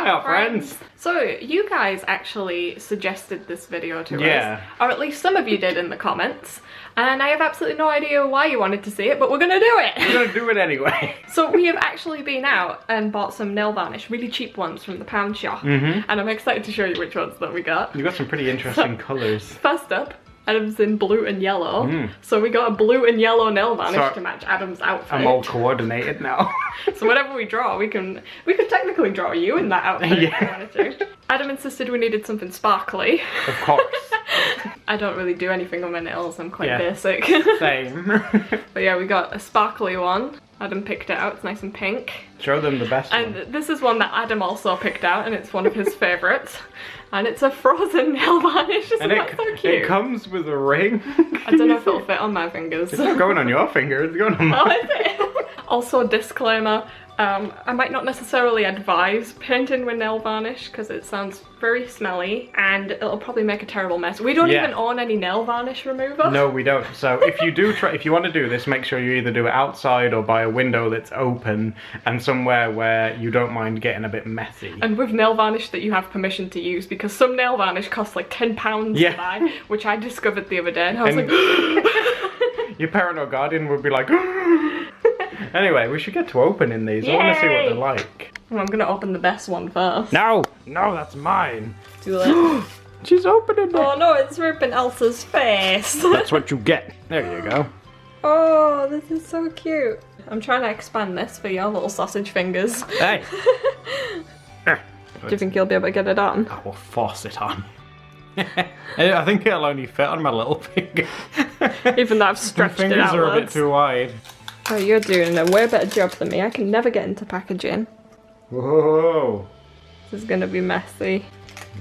out, friends. So, you guys actually suggested this video to Yeah. us, or at least some of you did in the comments, and I have absolutely no idea why you wanted to see it, but we're gonna do it! We're gonna do it anyway. So we have actually been out and bought some nail varnish, really cheap ones from the pound shop, and I'm excited to show you which ones that we got. You got some pretty interesting colours. First up, Adam's in blue and yellow, so we got a blue and yellow nail varnish to match Adam's outfit. I'm all coordinated now. So whatever we draw, we could technically draw you in that outfit if you wanted to. Adam insisted we needed something sparkly. Of course. I don't really do anything on my nails, I'm quite basic. Same. But yeah, we got a sparkly one. Adam picked it out, it's nice and pink. Show them the best one. And this is one that Adam also picked out, and it's one of his favourites. And it's a frozen nail varnish, isn't that so cute? It comes with a ring. I don't know if it'll fit on my fingers. It's not going on your finger, it's going on mine. Oh, is it? Also, a disclaimer, I might not necessarily advise painting with nail varnish because it sounds very smelly and it'll probably make a terrible mess. We don't even own any nail varnish remover. No, we don't. So if you do if you want to do this, make sure you either do it outside or by a window that's open and somewhere where you don't mind getting a bit messy. And with nail varnish that you have permission to use, because some nail varnish costs like £10 to buy, which I discovered the other day, and I was like, your parent or guardian would be like, anyway, we should get to opening these. I want to see what they're like. Well, I'm gonna open the best one first. No, that's mine. Do it. She's opening it. Oh no, it's ripping Elsa's face. That's what you get. There you go. Oh, this is so cute. I'm trying to expand this for your little sausage fingers. Hey. Do you think you'll be able to get it on? I will force it on. I think it'll only fit on my little finger. Even though I've stretched it outwards. My fingers are a bit too wide. Oh, you're doing a way better job than me. I can never get into packaging. Whoa. This is gonna be messy.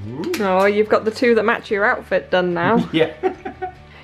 Ooh. Oh, you've got the two that match your outfit done now. Yeah.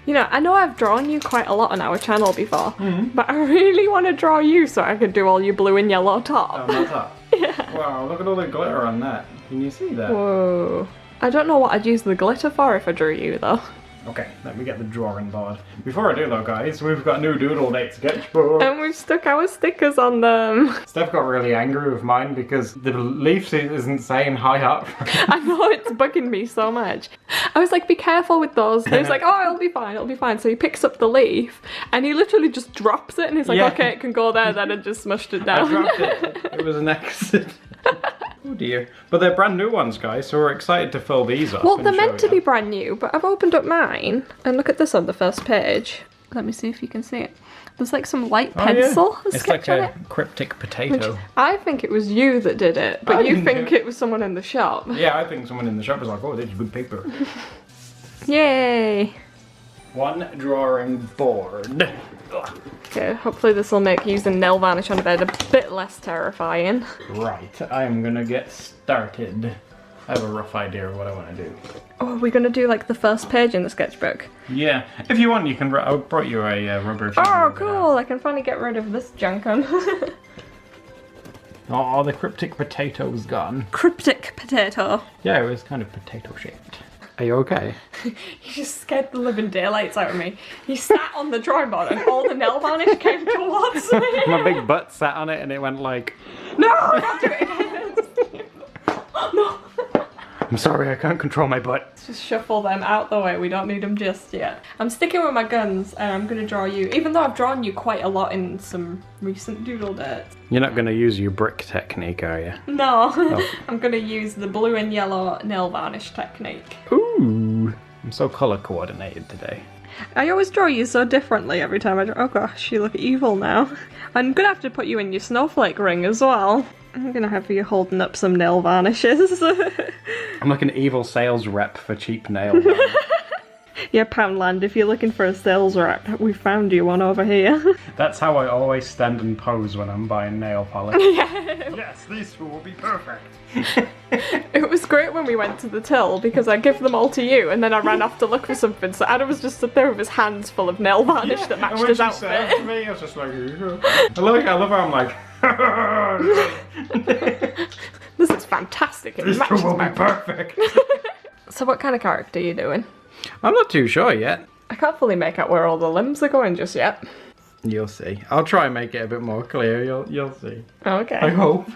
You know, I know I've drawn you quite a lot on our channel before, but I really want to draw you so I could do all your blue and yellow top. Oh, my top? Yeah. Wow, look at all the glitter on that. Can you see that? Whoa. I don't know what I'd use the glitter for if I drew you, though. Okay, let me get the drawing board. Before I do though, guys, we've got a new Doodle Date sketchbook. And we've stuck our stickers on them. Steph got really angry with mine because the leaf isn't saying high up. I know, it's bugging me so much. I was like, be careful with those. And he was like, oh, it'll be fine, it'll be fine. So he picks up the leaf and he literally just drops it and he's like, okay, it can go there then, and just smushed it down. I dropped it. It was an accident. Oh dear. But they're brand new ones, guys, so we're excited to fill these up. Well, they're meant to be brand new, but I've opened up mine and look at this on the first page. Let me see if you can see it. There's like some light pencil. It's like a cryptic potato. Which I think it was you that did it, but you think it was someone in the shop. Yeah, I think someone in the shop was like, oh, this is good paper. Yay! One drawing board. Okay, hopefully this will make using nail varnish on a bed a bit less terrifying. Right, I am gonna get started. I have a rough idea of what I want to do. Oh, are we gonna do like the first page in the sketchbook? Yeah, if you want, you can. I brought you a rubber. Oh, cool! I can finally get rid of this junk on. Oh, the cryptic potato's gone. Cryptic potato. Yeah, it was kind of potato shaped. Are you okay? He just scared the living daylights out of me. He sat on the drawing board and all the nail varnish came towards me. My big butt sat on it and it went like... No! Don't do it again! No! I'm sorry, I can't control my butt. Let's just shuffle them out the way, we don't need them just yet. I'm sticking with my guns and I'm going to draw you, even though I've drawn you quite a lot in some recent Doodle dates. You're not going to use your brick technique, are you? No, I'm going to use the blue and yellow nail varnish technique. Ooh, I'm so colour coordinated today. I always draw you so differently every time I draw. Oh gosh, you look evil now. I'm going to have to put you in your snowflake ring as well. I'm gonna have you holding up some nail varnishes. I'm like an evil sales rep for cheap nail varnish. Yeah, Poundland, if you're looking for a sales rep, we found you one over here. That's how I always stand and pose when I'm buying nail polish. Yeah. Yes, these will be perfect. It was great when we went to the till because I give them all to you and then I ran off to look for something, so Adam was just stood there with his hands full of nail varnish that matched his outfit. And when she said to me, I was just like, I love how I'm like, this is fantastic. It matches will be perfect. So what kind of character are you doing? I'm not too sure yet. I can't fully make out where all the limbs are going just yet. You'll see. I'll try and make it a bit more clear. You'll see. Okay. I hope.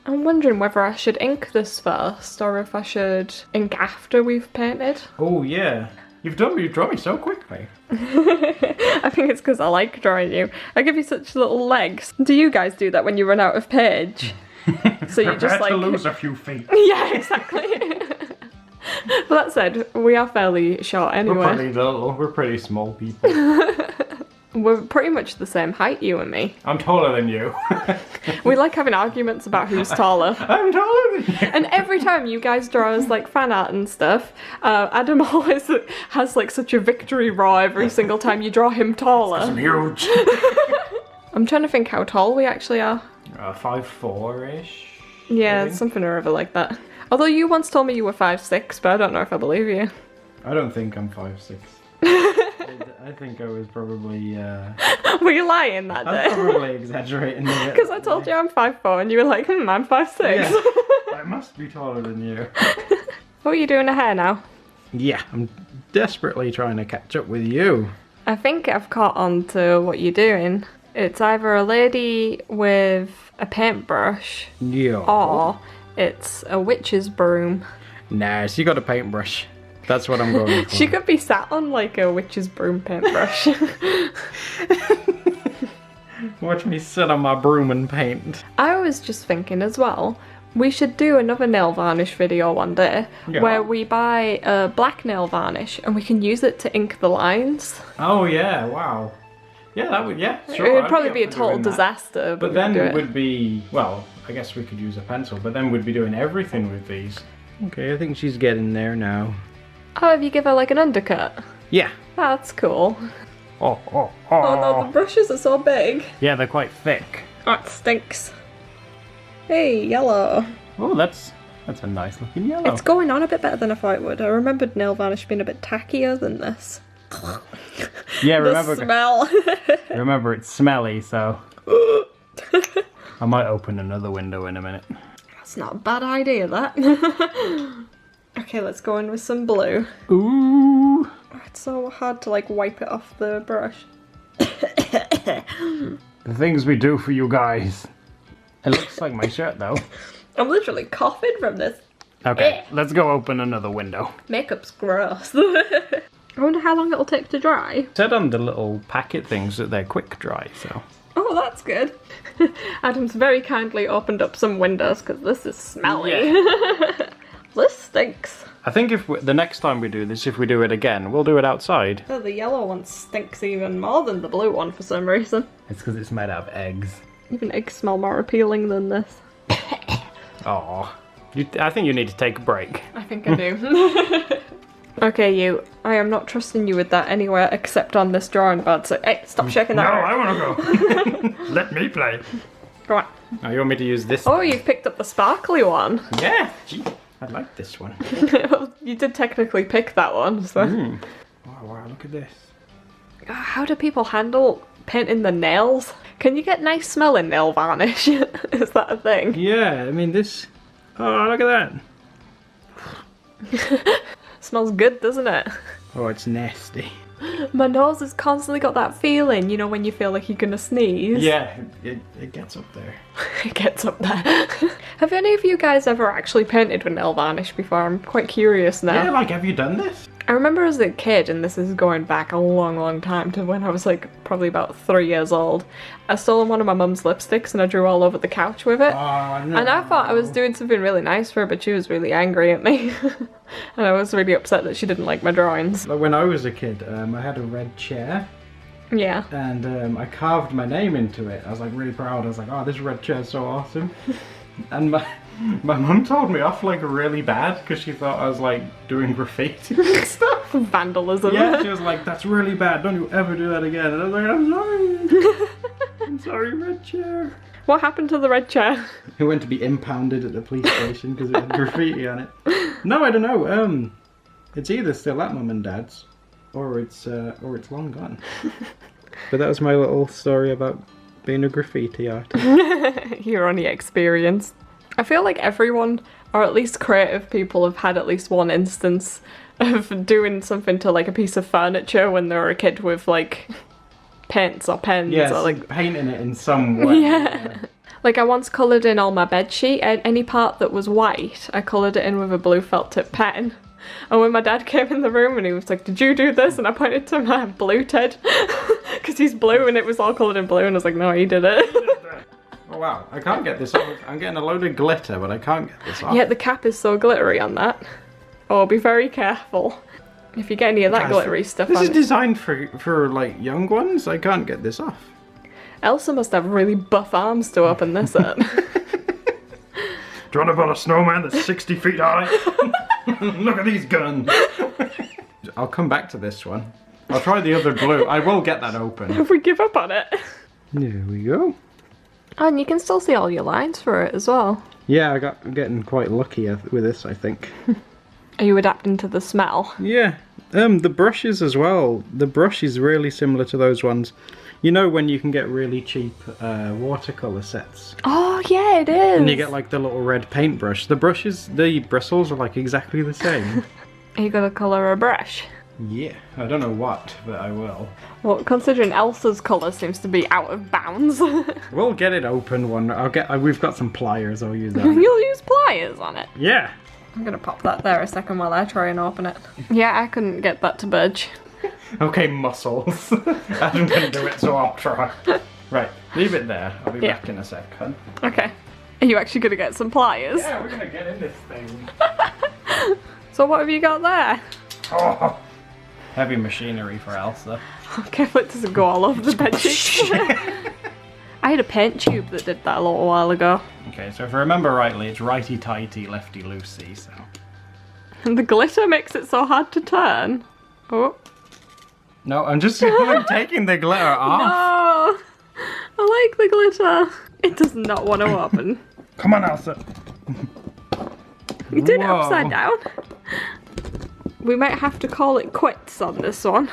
I'm wondering whether I should ink this first or if I should ink after we've painted. Oh yeah. You've drawn me so quickly. I think it's because I like drawing you. I give you such little legs. Do you guys do that when you run out of page? So you just like... to lose a few feet. Yeah, exactly. Well, that said, we are fairly short anyway. We're pretty little. We're pretty small people. We're pretty much the same height, you and me. I'm taller than you. We like having arguments about who's taller. I'm taller than you. And every time you guys draw us like fan art and stuff, Adam always has like such a victory roar every single time you draw him taller. I'm huge. I'm trying to think how tall we actually are. 5'4"-ish. Yeah, something or other like that. Although you once told me you were 5'6", but I don't know if I believe you. I don't think I'm 5'6". I think I was probably... Were you lying that day? I'm probably exaggerating a bit. Because I told you I'm 5'4" and you were like, I'm 5'6". Yeah, I must be taller than you. What are you doing to hair now? Yeah, I'm desperately trying to catch up with you. I think I've caught on to what you're doing. It's either a lady with a paintbrush Yeah. or it's a witch's broom. Nah, she got a paintbrush. That's what I'm going for. She could be sat on like a witch's broom paintbrush. Watch me sit on my broom and paint. I was just thinking as well, we should do another nail varnish video one day where we buy a black nail varnish and we can use it to ink the lines. Oh yeah, wow. Yeah, that would, yeah, sure. It would I'd probably up be a for total doing that. disaster. But then it would be, well, I guess we could use a pencil, but then we'd be doing everything with these. Okay, I think she's getting there now. Oh, if you give her like an undercut? Yeah. Oh, that's cool. Oh. Oh no, the brushes are so big. Yeah, they're quite thick. Oh, it stinks. Hey, yellow. Oh, that's a nice looking yellow. It's going on a bit better than I thought it would. I remembered nail varnish being a bit tackier than this. Yeah, The smell. remember it's smelly, so I might open another window in a minute. That's not a bad idea, that. Okay, let's go in with some blue. Ooh. Oh, it's so hard to like wipe it off the brush. The things we do for you guys. It looks like my shirt though. I'm literally coughing from this. Okay, let's go open another window. Makeup's gross. I wonder how long it'll take to dry. It said on the little packet things that they're quick dry, so. Oh, that's good. Adam's very kindly opened up some windows because this is smelly. Yeah. This stinks. I think if the next time we do this, if we do it again, we'll do it outside. Oh, the yellow one stinks even more than the blue one for some reason. It's because it's made out of eggs. Even eggs smell more appealing than this. Aw. I think you need to take a break. I think I do. Okay, you. I am not trusting you with that anywhere except on this drawing board, so hey, stop shaking that. No, I want to go. Let me play. Go on. Oh, you want me to use this? Oh, you've picked up the sparkly one. Yeah. Gee, I like this one. Well, you did technically pick that one, so. Wow, look at this. How do people handle painting the nails? Can you get nice smelling nail varnish? Is that a thing? Yeah, I mean this... Oh, look at that. Smells good, doesn't it? Oh, it's nasty. My nose has constantly got that feeling, you know, when you feel like you're gonna sneeze. Yeah, it gets up there. It gets up there. Have any of you guys ever actually painted with nail varnish before? I'm quite curious now. Yeah, like, have you done this? I remember as a kid, and this is going back a long, long time to when I was like probably about 3 years old, I stole one of my mum's lipsticks and I drew all over the couch with it. Oh, no. And I thought I was doing something really nice for her, but she was really angry at me. And I was really upset that she didn't like my drawings. Like when I was a kid, I had a red chair. Yeah. And I carved my name into it. I was like really proud. I was like, oh, this red chair is so awesome. And my mum told me off like really bad because she thought I was like doing graffiti and stuff. Vandalism. Yeah, she was like, that's really bad. Don't you ever do that again. And I was like, I'm sorry. I'm sorry, red chair. What happened to the red chair? It went to be impounded at the police station because it had graffiti on it. No, I don't know. It's either still at mum and dad's, or it's long gone. But that was my little story about being a graffiti artist. Your only experience. I feel like everyone, or at least creative people, have had at least one instance of doing something to like a piece of furniture when they were a kid with like paints or pens Yes, or like painting it in some way. yeah. Like I once coloured in all my bed sheet, and any part that was white, I coloured it in with a blue felt tip pen. And when my dad came in the room and he was like, "Did you do this?" and I pointed to my blue Ted, because he's blue and it was all coloured in blue, and I was like, "No, he did it." Oh wow, I can't get this off. I'm getting a load of glitter, but I can't get this off. Yeah, the cap is so glittery on that. Oh, be very careful. If you get any of that glittery stuff This on is it. designed for like young ones. I can't get this off. Elsa must have really buff arms to open this up. Do you want to build a snowman that's 60 feet high? Look at these guns. I'll come back to this one. I'll try the other blue. I will get that open. If we give up on it. There we go. Oh, and you can still see all your lines for it as well. Yeah, I'm getting quite lucky with this, I think. Are you adapting to the smell? Yeah. The brushes as well. The brush is really similar to those ones. You know when you can get really cheap watercolour sets? Oh, yeah, it is. And you get like the little red paintbrush. The bristles are like exactly the same. Are you gonna colour a brush? Yeah, I don't know what, but I will. Well, considering Elsa's colour seems to be out of bounds. We'll get it open one. We've got some pliers. I'll use that. You'll use pliers on it. Yeah. I'm gonna pop that there a second while I try and open it. Yeah, I couldn't get that to budge. Okay, muscles. Adam can do it, so I'll try. Right, leave it there. I'll be back in a second. Okay. Are you actually gonna get some pliers? Yeah, we're gonna get in this thing. So what have you got there? Oh, heavy machinery for Elsa. Careful it doesn't go all over the bed sheets. I had a paint tube that did that a little while ago. Okay, so if I remember rightly, it's righty-tighty, lefty-loosey, so... And the glitter makes it so hard to turn. Oh. No, I'm just taking the glitter off. No! I like the glitter. It does not want to open. Come on, Elsa. You did it Whoa. upside down. We might have to call it quits on this one.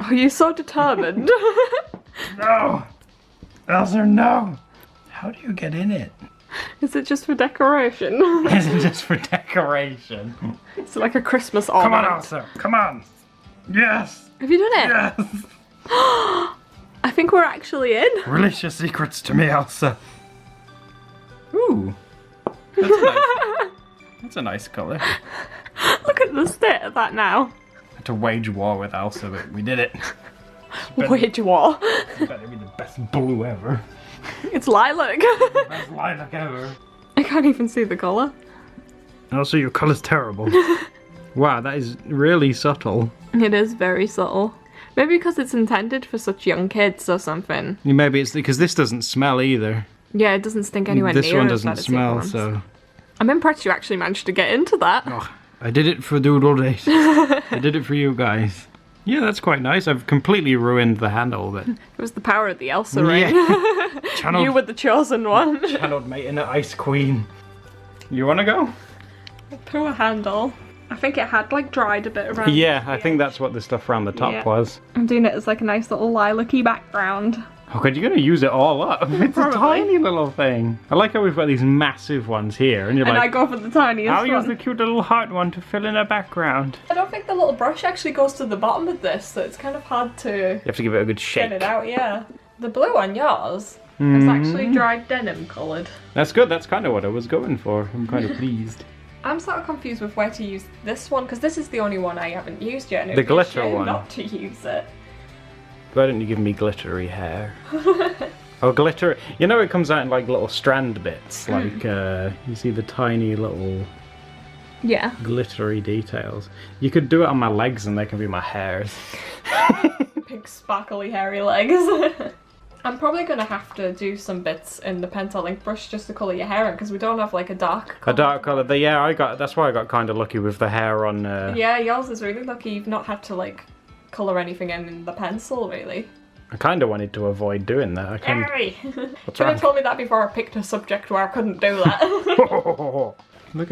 Oh, you're so determined. No! Elsa, no! How do you get in it? Is it just for decoration? Is it just for decoration? It's like a Christmas Come ornament. on, Elsa! Come on! Yes! Have you done it? Yes! I think we're actually in. Release your secrets to me, Elsa. Ooh. That's nice. That's a nice colour. Look at the state of that now. I had to wage war with Elsa, but we did it. Wage war. It's better be the best blue ever. It's lilac. Best lilac ever. I can't even see the colour. Also, your colour's terrible. Wow, that is really subtle. It is very subtle. Maybe because it's intended for such young kids or something. Maybe it's because this doesn't smell either. Yeah, it doesn't stink anywhere near This one as bad doesn't as the other smell, ones. so... I'm impressed you actually managed to get into that. Oh, I did it for Doodle Days. I did it for you guys. Yeah, that's quite nice. I've completely ruined the handle, but... It was the power of the Elsa ring. Channeled, You were the chosen one. channeled mate in the Ice Queen. You want to go? Poor handle. I think it had like dried a bit around. Yeah, I think that's what the stuff around the top Yeah. was. I'm doing it as like a nice little lilac-y background. Oh god, you're going to use it all up. It's Probably. a tiny little thing. I like how we've got these massive ones here, and you're And I like, go for the tiniest I'll use one. the cute little heart one to fill in a background. I don't think the little brush actually goes to the bottom of this, so it's kind of hard to You have to give it a good shake. get it out, yeah. The blue on yours is actually dried denim coloured. That's good, that's kind of what I was going for. I'm kind of pleased. I'm sort of confused with where to use this one, because this is the only one I haven't used yet. And it The would be a glitter shame one. not to use it. Why don't you give me glittery hair? Oh, glitter. You know it comes out in like little strand bits. Like, you see the tiny little Yeah. glittery details. You could do it on my legs and they can be my hairs. Big sparkly hairy legs. I'm probably going to have to do some bits in the Pentel ink brush just to colour your hair in, because we don't have like a dark A dark colour. That's why I got kind of lucky with the hair on... Yeah, yours is really lucky. You've not had to like colour anything in the pencil, really. I kind of wanted to avoid doing that. I kind Harry! What's Should wrong? have told me that before I picked a subject where I couldn't do that. Look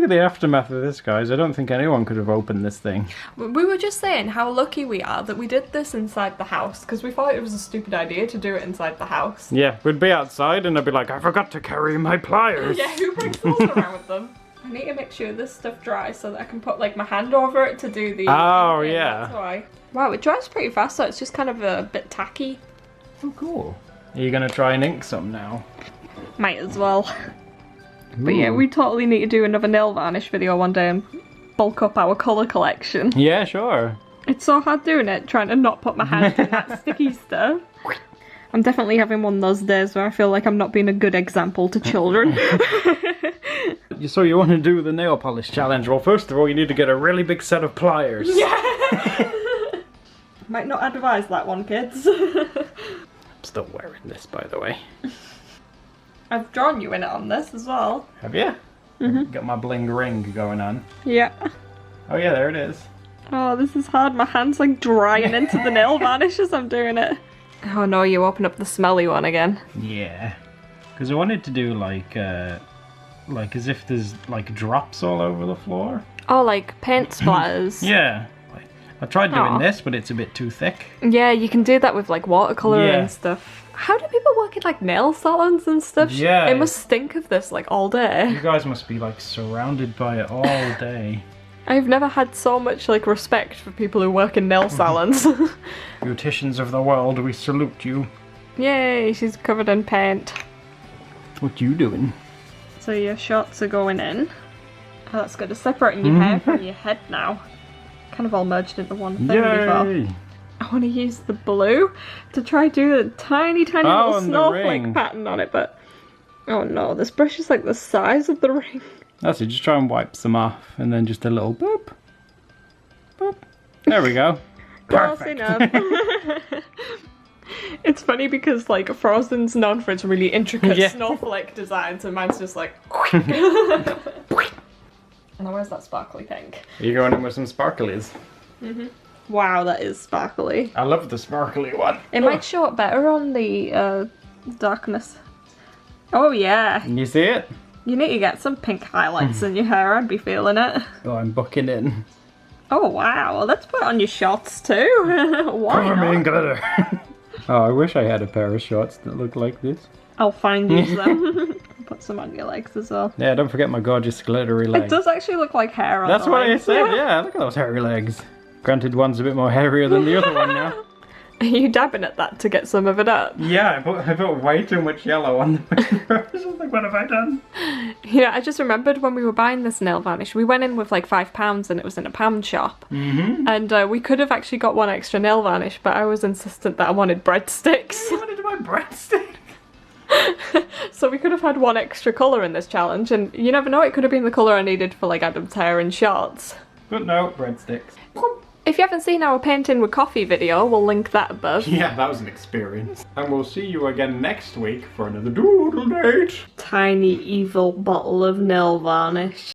at the aftermath of this, guys. I don't think anyone could have opened this thing. We were just saying how lucky we are that we did this inside the house, because we thought it was a stupid idea to do it inside the house. Yeah, we'd be outside and I'd be like, I forgot to carry my pliers. Yeah, who brings those around with them? I need to make sure this stuff dries so that I can put like my hand over it to do the... Oh, yeah. That's why. Wow, it dries pretty fast, so it's just kind of a bit tacky. Oh, cool. Are you gonna try and ink some now? Might as well. But yeah, we totally need to do another nail varnish video one day and bulk up our colour collection. Yeah, sure. It's so hard doing it, trying to not put my hand in that sticky stuff. I'm definitely having one of those days where I feel like I'm not being a good example to children. So you want to do the nail polish challenge? Well, first of all, you need to get a really big set of pliers. Yeah. Might not advise that one, kids. I'm still wearing this, by the way. I've drawn you in it on this as well. Have you? Got my bling ring going on. Yeah. Oh yeah, there it is. Oh, this is hard. My hand's like drying into the nail varnish as I'm doing it. Oh no, you open up the smelly one again. Yeah. Because I wanted to do like as if there's like drops all over the floor. Oh, like paint splatters. Yeah. I tried doing this, but it's a bit too thick. Yeah, you can do that with like watercolour Yeah. and stuff. How do people work in like nail salons and stuff? Yeah. It must stink of this like all day. You guys must be like surrounded by it all day. I've never had so much like respect for people who work in nail salons. Beauticians of the world, we salute you. Yay, she's covered in paint. What you doing? So your shots are going in. Oh, that's good. It's separating your hair from your head now. Kind of all merged into one thing before. I want to use the blue to try do a tiny little snowflake pattern on it, but oh no, this brush is like the size of the ring. That's it, just try and wipe some off and then just a little boop. Boop. There we go. Close Perfect. enough. It's funny because like Frozen's known for its really intricate snowflake designs and mine's just like Now where's that sparkly pink? Are you going in with some sparklies? Wow, that is sparkly. I love the sparkly one. It might show up better on the darkness. Oh yeah. Can you see it? You need to get some pink highlights in your hair, I'd be feeling it. Oh, I'm bucking in. Oh wow, let's put it on your shots too. Why Cover me in not? glitter. Oh, I wish I had a pair of shorts that look like this. I'll find you them. Put some on your legs as well. Yeah, don't forget my gorgeous glittery legs. It does actually look like hair on That's the what I legs. said, yeah, look at those hairy legs. Granted, one's a bit more hairier than the other one now. Are you dabbing at that to get some of it up? Yeah, I put way too much yellow on the paper. I was like, what have I done? Yeah, I just remembered when we were buying this nail varnish, we went in with like £5 and it was in a pound shop. And we could have actually got one extra nail varnish, but I was insistent that I wanted breadsticks. You wanted my breadstick? So we could have had one extra colour in this challenge, and you never know, it could have been the colour I needed for like Adam's hair and shorts. But no, breadsticks. If you haven't seen our painting with coffee video, we'll link that above. Yeah, that was an experience. And we'll see you again next week for another Doodle date. Tiny evil bottle of nail varnish.